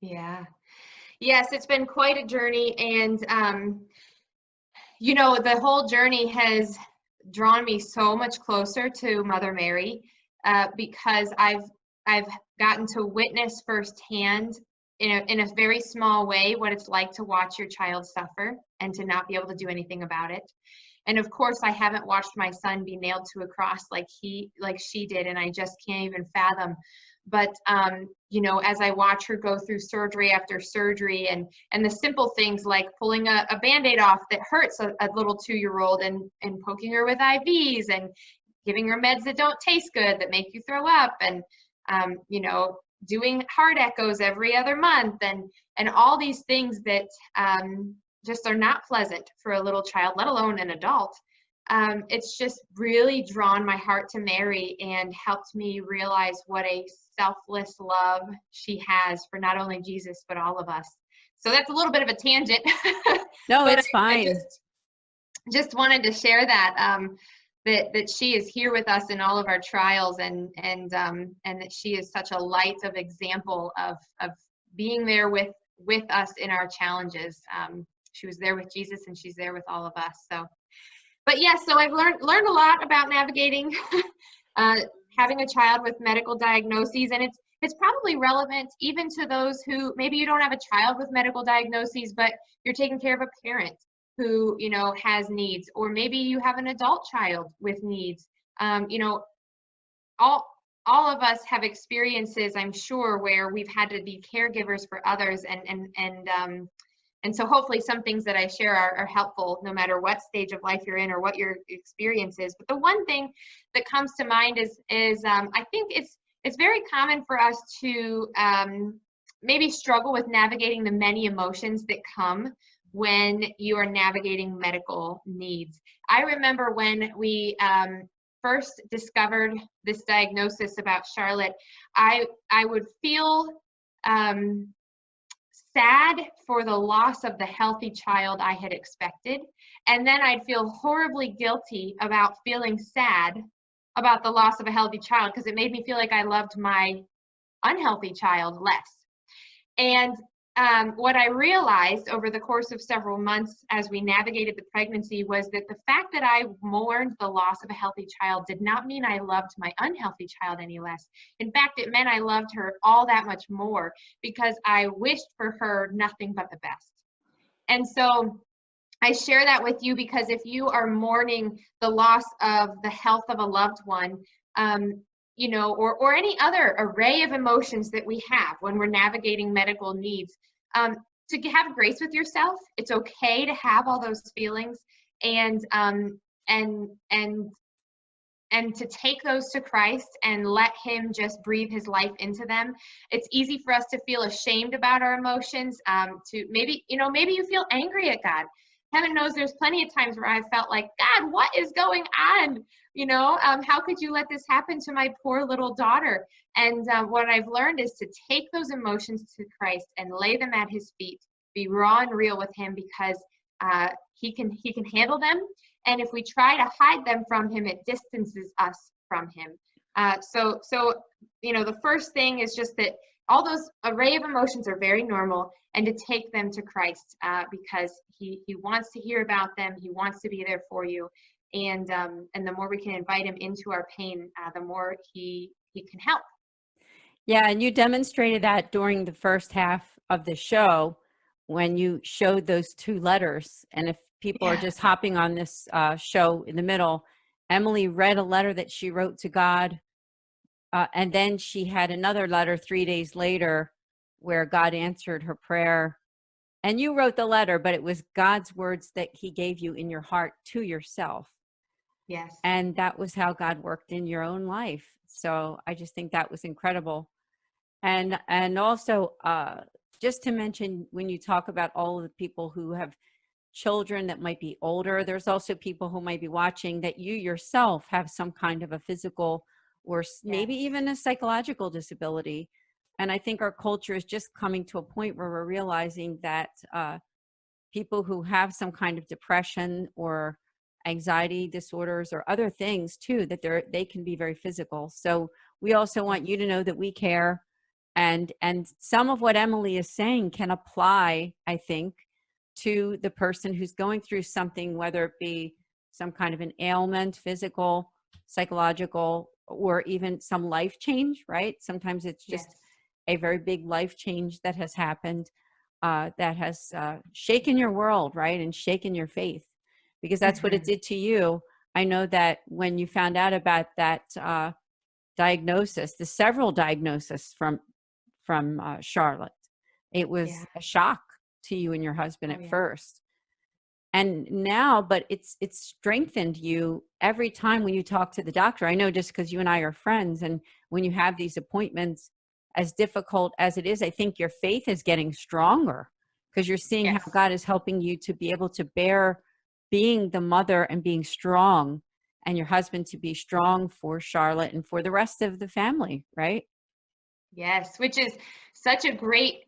Yeah. Yes, it's been quite a journey. And, the whole journey has drawn me so much closer to Mother Mary because I've gotten to witness firsthand in a very small way what it's like to watch your child suffer and to not be able to do anything about it. And of course, I haven't watched my son be nailed to a cross like she did, and I just can't even fathom. But as I watch her go through surgery after surgery, and the simple things like pulling a Band-Aid off that hurts a little 2-year-old, and poking her with IVs, and giving her meds that don't taste good, that make you throw up, and doing heart echoes every other month, and all these things that just are not pleasant for a little child, let alone an adult. It's just really drawn my heart to Mary and helped me realize what a selfless love she has for not only Jesus, but all of us. So that's a little bit of a tangent. No, it's fine. I just wanted to share that, that she is here with us in all of our trials, and that she is such a light of example of being there with us in our challenges. She was there with Jesus, and she's there with all of us. So, but yes, so I've learned a lot about navigating having a child with medical diagnoses, and it's probably relevant even to those who maybe you don't have a child with medical diagnoses, but you're taking care of a parent who has needs, or maybe you have an adult child with needs. All of us have experiences, I'm sure, where we've had to be caregivers for others, and so hopefully some things that I share are helpful no matter what stage of life you're in or what your experience is. But the one thing that comes to mind is I think it's very common for us to maybe struggle with navigating the many emotions that come when you are navigating medical needs. I remember when we first discovered this diagnosis about Charlotte, I would feel sad for the loss of the healthy child I had expected. And then I'd feel horribly guilty about feeling sad about the loss of a healthy child, because it made me feel like I loved my unhealthy child less. And what I realized over the course of several months as we navigated the pregnancy was that the fact that I mourned the loss of a healthy child did not mean I loved my unhealthy child any less. In fact, it meant I loved her all that much more, because I wished for her nothing but the best. And so I share that with you because if you are mourning the loss of the health of a loved one, you know, or any other array of emotions that we have when we're navigating medical needs, to have grace with yourself. It's okay to have all those feelings, and to take those to Christ and let him just breathe his life into them. It's easy for us to feel ashamed about our emotions, to maybe you feel angry at God. Heaven knows there's plenty of times where I felt like, God, what is going on? How could you let this happen to my poor little daughter? And what I've learned is to take those emotions to Christ and lay them at his feet, be raw and real with him, because he can handle them. And if we try to hide them from him, it distances us from him. So the first thing is just that all those array of emotions are very normal, and to take them to Christ, because he wants to hear about them. He wants to be there for you. And the more we can invite him into our pain, the more he can help. Yeah, and you demonstrated that during the first half of the show when you showed those 2 letters. And if people are just hopping on this show in the middle, Emily read a letter that she wrote to God, and then she had another letter 3 days later where God answered her prayer. And you wrote the letter, but it was God's words that he gave you in your heart to yourself. Yes. And that was how God worked in your own life. So I just think that was incredible. And also, just to mention, when you talk about all of the people who have children that might be older, there's also people who might be watching that you yourself have some kind of a physical or maybe even a psychological disability. And I think our culture is just coming to a point where we're realizing that people who have some kind of depression or anxiety disorders or other things too, that they can be very physical. So we also want you to know that we care. And some of what Emily is saying can apply, I think, to the person who's going through something, whether it be some kind of an ailment, physical, psychological, or even some life change, right? Sometimes it's just a very big life change that has happened, that has shaken your world, right? And shaken your faith, because that's what it did to you. I know that when you found out about that diagnosis, the several diagnoses from Charlotte, it was a shock to you and your husband at first. And now, but it's strengthened you every time when you talk to the doctor. I know, just because you and I are friends, and when you have these appointments, as difficult as it is, I think your faith is getting stronger, because you're seeing how God is helping you to be able to bear being the mother and being strong, and your husband to be strong for Charlotte and for the rest of the family, right? Yes, which is such a great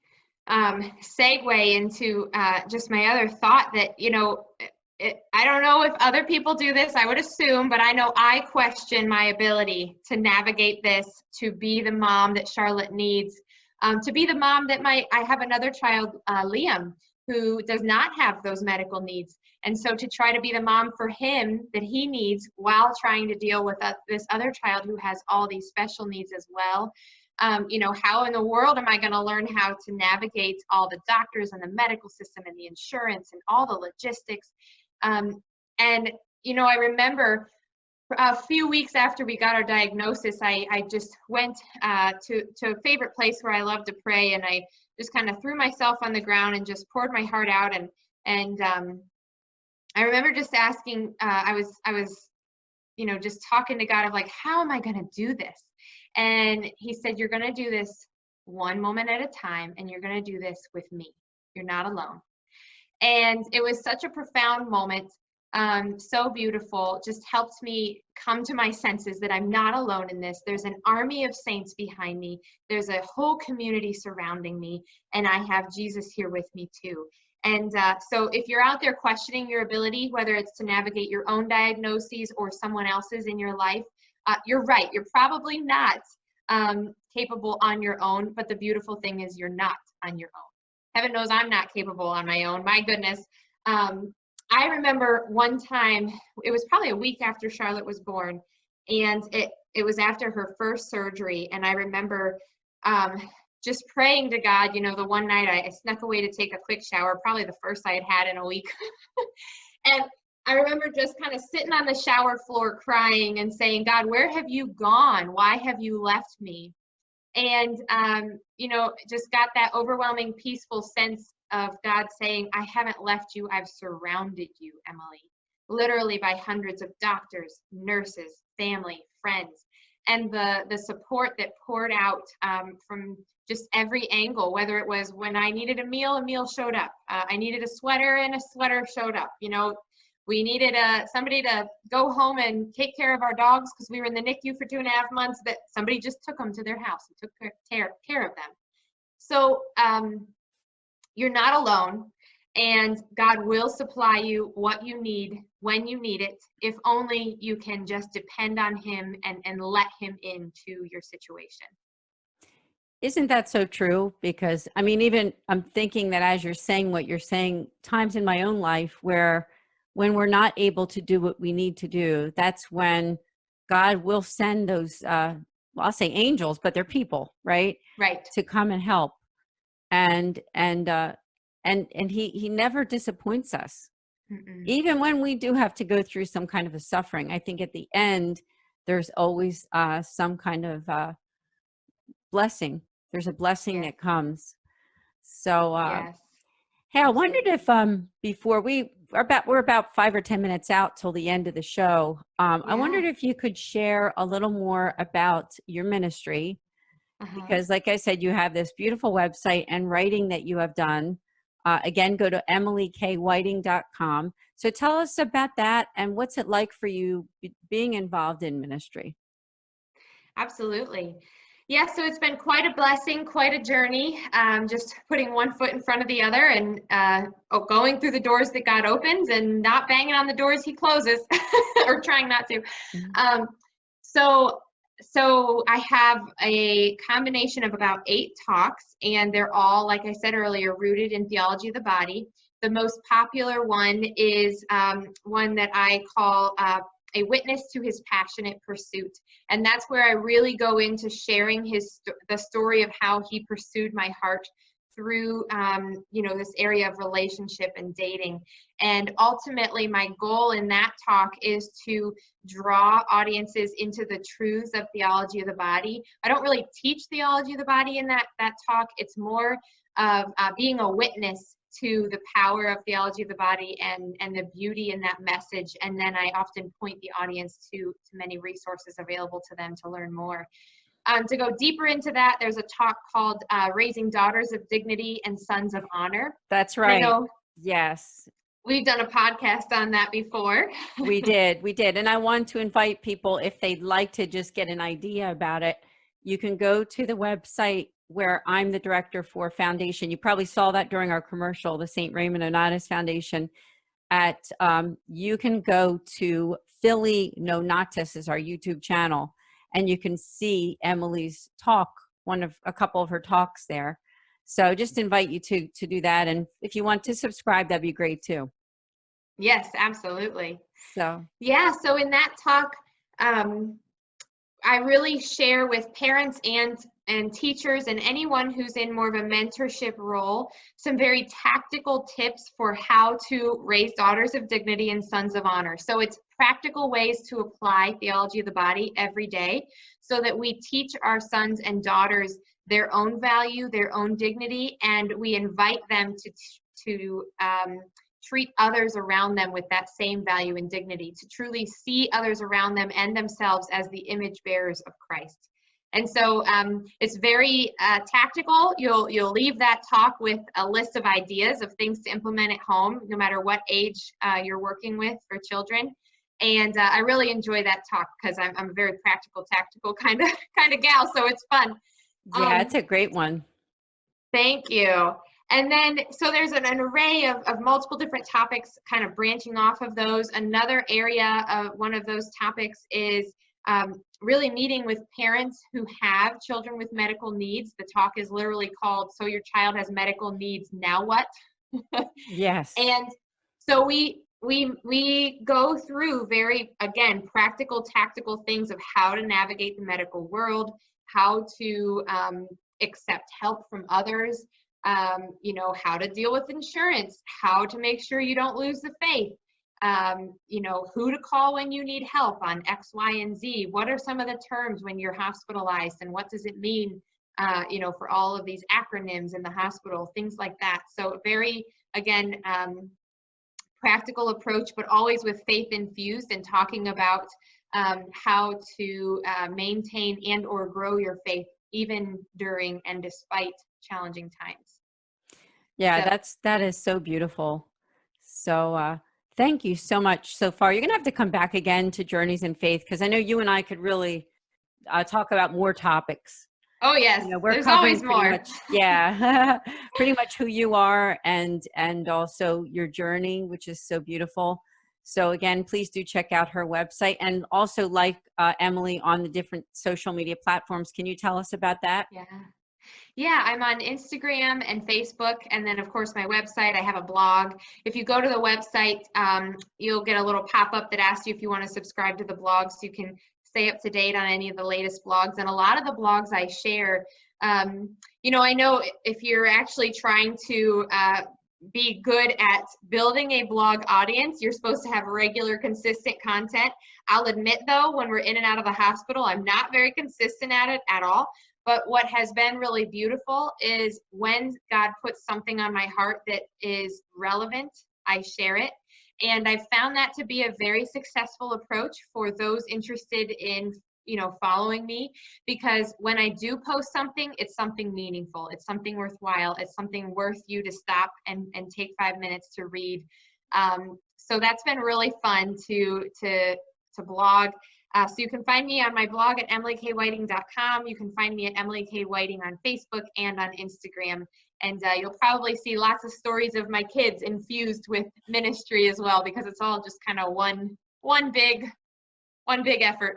segue into just my other thought that, I don't know if other people do this, I would assume, but I know I question my ability to navigate this, to be the mom that Charlotte needs, to be the mom that I have another child, Liam, who does not have those medical needs. And so to try to be the mom for him that he needs while trying to deal with this other child who has all these special needs as well. How in the world am I going to learn how to navigate all the doctors and the medical system and the insurance and all the logistics? I remember a few weeks after we got our diagnosis, I just went to a favorite place where I love to pray, and I just kind of threw myself on the ground and just poured my heart out. And I remember just asking, I was just talking to God of like, how am I going to do this? And he said, you're going to do this one moment at a time, and you're going to do this with me. You're not alone. And it was such a profound moment, so beautiful, just helped me come to my senses that I'm not alone in this. There's an army of saints behind me. There's a whole community surrounding me, and I have Jesus here with me too. And so if you're out there questioning your ability, whether it's to navigate your own diagnoses or someone else's in your life, you're right. You're probably not capable on your own, but the beautiful thing is you're not on your own. Heaven knows I'm not capable on my own. My goodness. I remember one time, it was probably a week after Charlotte was born, and it was after her first surgery. And I remember just praying to God. The one night I snuck away to take a quick shower, probably the first I had had in a week. And I remember just kind of sitting on the shower floor crying and saying, God, where have you gone? Why have you left me? And, just got that overwhelming, peaceful sense of God saying, I haven't left you. I've surrounded you, Emily, literally by hundreds of doctors, nurses, family, friends, and the support that poured out from just every angle, whether it was when I needed a meal showed up. I needed a sweater, and a sweater showed up. We needed somebody to go home and take care of our dogs because we were in the NICU for 2.5 months, that somebody just took them to their house and took care of them. So you're not alone, and God will supply you what you need when you need it, if only you can just depend on him and let him into your situation. Isn't that so true? Because even I'm thinking that as you're saying what you're saying, times in my own life where when we're not able to do what we need to do, that's when God will send those, I'll say angels, but they're people, right? Right. To come and help. And he never disappoints us. Mm-mm. Even when we do have to go through some kind of a suffering, I think at the end, there's always some kind of blessing. There's a blessing that comes. So, Yes. hey, I wondered if before we're about 5 or 10 minutes out till the end of the show. I wondered if you could share a little more about your ministry, because like I said, you have this beautiful website and writing that you have done. Again, go to emilykWhiting.com. So tell us about that and what's it like for you being involved in ministry? Absolutely. Yeah, so it's been quite a blessing, quite a journey, just putting one foot in front of the other and going through the doors that God opens and not banging on the doors he closes, or trying not to. Mm-hmm. So I have a combination of about 8 talks, and they're all, like I said earlier, rooted in theology of the body. The most popular one is one that I call A Witness to His Passionate Pursuit. And that's where I really go into sharing the story of how he pursued my heart through, this area of relationship and dating. And ultimately, my goal in that talk is to draw audiences into the truths of theology of the body. I don't really teach theology of the body in that talk. It's more of being a witness to the power of theology of the body and the beauty in that message. And then I often point the audience to many resources available to them to learn more. To go deeper into that, there's a talk called Raising Daughters of Dignity and Sons of Honor. That's right. I know yes. We've done a podcast on that before. We did. And I want to invite people, if they'd like to just get an idea about it, you can go to the website where I'm the director for Foundation. You probably saw that during our commercial, the St. Raymond Onatus Foundation. You can go to Philly Nonatus is our YouTube channel, and you can see Emily's talk, a couple of her talks there. So just invite you to do that. And if you want to subscribe, that'd be great too. Yes, absolutely. So in that talk, I really share with parents and teachers and anyone who's in more of a mentorship role some very tactical tips for how to raise daughters of dignity and sons of honor. So it's practical ways to apply theology of the body every day so that we teach our sons and daughters their own value, their own dignity, and we invite them to treat others around them with that same value and dignity, to truly see others around them and themselves as the image bearers of Christ. And so it's very tactical. You'll leave that talk with a list of ideas of things to implement at home, no matter what age you're working with for children. And I really enjoy that talk because I'm a very practical, tactical kind of gal, so it's fun. Yeah, it's a great one. Thank you. And then, so there's an array of multiple different topics kind of branching off of those. Another area of one of those topics is really meeting with parents who have children with medical needs. The talk is literally called, So Your Child Has Medical Needs, Now What? Yes. And so we go through very, again, practical, tactical things of how to navigate the medical world, how to accept help from others, you know, how to deal with insurance, how to make sure you don't lose the faith, you know, who to call when you need help on X, Y, and Z. What are some of the terms when you're hospitalized, and what does it mean, you know, for all of these acronyms in the hospital, things like that. So very, again, practical approach, but always with faith infused, and talking about how to maintain and or grow your faith even during and despite challenging times. Yeah, So, that is so beautiful. So thank you so much so far. You're gonna have to come back again to Journeys in Faith, because I know you and I could really talk about more topics. oh yes, You know, we're there's covering always pretty more. much, yeah, pretty much who you are, and also your journey, which is so beautiful. So again, please do check out her website, and also like Emily on the different social media platforms. Can you tell us about that? Yeah, I'm on Instagram and Facebook, and then of course my website. I have a blog. If you go to the website, you'll get a little pop-up that asks you if you want to subscribe to the blog, so you can stay up to date on any of the latest blogs. And a lot of the blogs I share, you know, I know if you're actually trying to be good at building a blog audience, you're supposed to have regular, consistent content. I'll admit though, when we're in and out of the hospital, I'm not very consistent at it at all. But what has been really beautiful is when God puts something on my heart that is relevant, I share it. And I've found that to be a very successful approach for those interested in, you know, following me, because when I do post something, it's something meaningful, it's something worthwhile, it's something worth you to stop and take 5 minutes to read. So that's been really fun to blog. So you can find me on my blog at emilykWhiting.com. You can find me at Emily K. Whiting on Facebook and on Instagram. And you'll probably see lots of stories of my kids infused with ministry as well, because it's all just kind of one big effort.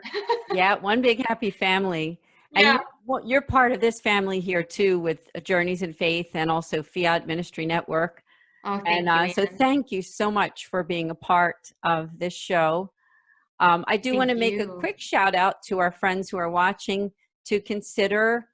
Yeah, one big happy family. Yeah. And you're part of this family here too, with Journeys in Faith and also Fiat Ministry Network. Oh, thank you, So Ann. thank you so much for being a part of this show. I do want to make a quick shout out to our friends who are watching to consider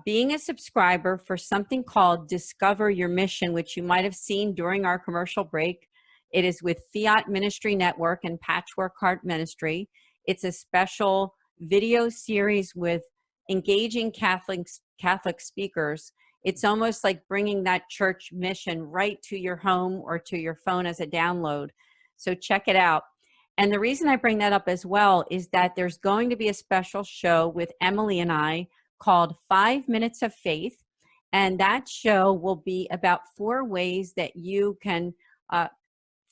being a subscriber for something called Discover Your Mission, which you might have seen during our commercial break. It is with Fiat Ministry Network and Patchwork Heart Ministry. It's a special video series with engaging Catholic speakers. It's almost like bringing that church mission right to your home or to your phone as a download. So check it out. And the reason I bring that up as well is that there's going to be a special show with Emily and I called 5 Minutes of Faith. And that show will be about 4 ways that you can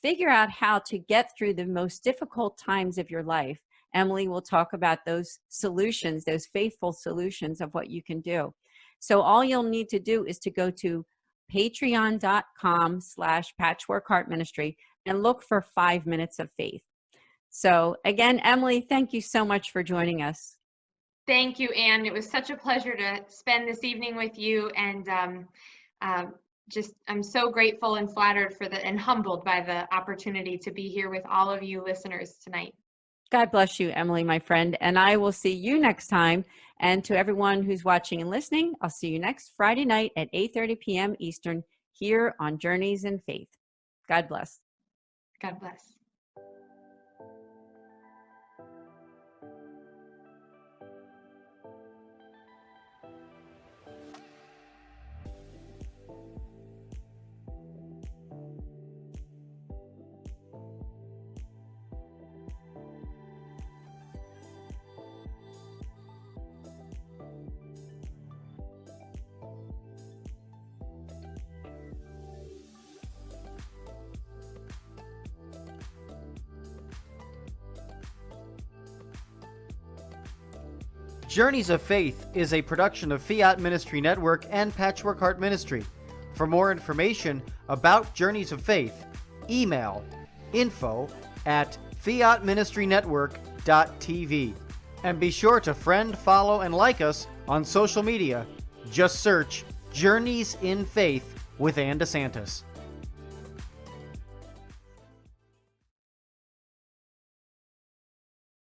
figure out how to get through the most difficult times of your life. Emily will talk about those solutions, those faithful solutions of what you can do. So all you'll need to do is to go to patreon.com/patchworkheartministry and look for 5 Minutes of Faith. So again, Emily, thank you so much for joining us. Thank you, Ann. It was such a pleasure to spend this evening with you, and I'm so grateful and flattered and humbled by the opportunity to be here with all of you listeners tonight. God bless you, Emily, my friend, and I will see you next time. And to everyone who's watching and listening, I'll see you next Friday night at 8:30 p.m. Eastern here on Journeys in Faith. God bless. God bless. Journeys of Faith is a production of Fiat Ministry Network and Patchwork Heart Ministry. For more information about Journeys of Faith, email info@fiatministrynetwork.tv. And be sure to friend, follow, and like us on social media. Just search Journeys in Faith with Ann DeSantis.